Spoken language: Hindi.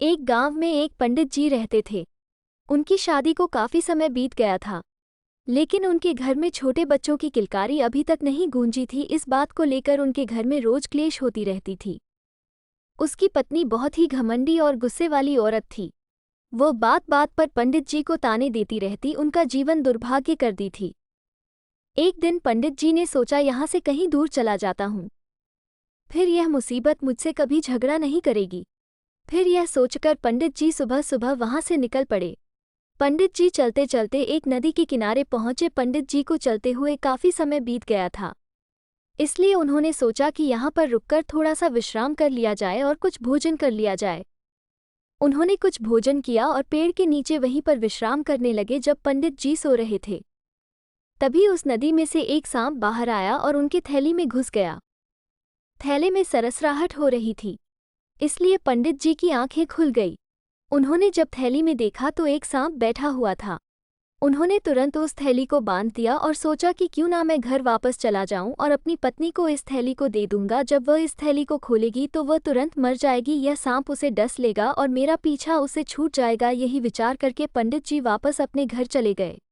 एक गांव में एक पंडित जी रहते थे। उनकी शादी को काफी समय बीत गया था, लेकिन उनके घर में छोटे बच्चों की किलकारी अभी तक नहीं गूंजी थी। इस बात को लेकर उनके घर में रोज क्लेश होती रहती थी। उसकी पत्नी बहुत ही घमंडी और गुस्से वाली औरत थी। वो बात बात पर पंडित जी को ताने देती रहती, उनका जीवन दुर्भाग्य कर दी थी। एक दिन पंडित जी ने सोचा, यहाँ से कहीं दूर चला जाता हूँ, फिर यह मुसीबत मुझसे कभी झगड़ा नहीं करेगी। फिर यह सोचकर पंडित जी सुबह सुबह वहां से निकल पड़े। पंडित जी चलते चलते एक नदी के किनारे पहुंचे। पंडित जी को चलते हुए काफी समय बीत गया था, इसलिए उन्होंने सोचा कि यहाँ पर रुककर थोड़ा सा विश्राम कर लिया जाए और कुछ भोजन कर लिया जाए। उन्होंने कुछ भोजन किया और पेड़ के नीचे वहीं पर विश्राम करने लगे। जब पंडित जी सो रहे थे, तभी उस नदी में से एक सांप बाहर आया और उनकी थैली में घुस गया। थैले में सरसराहट हो रही थी, इसलिए पंडित जी की आंखें खुल गई। उन्होंने जब थैली में देखा तो एक सांप बैठा हुआ था। उन्होंने तुरंत उस थैली को बांध दिया और सोचा कि क्यों ना मैं घर वापस चला जाऊं और अपनी पत्नी को इस थैली को दे दूंगा। जब वह इस थैली को खोलेगी तो वह तुरंत मर जाएगी, यह सांप उसे डस लेगा और मेरा पीछा उसे छूट जाएगा। यही विचार करके पंडित जी वापस अपने घर चले गए।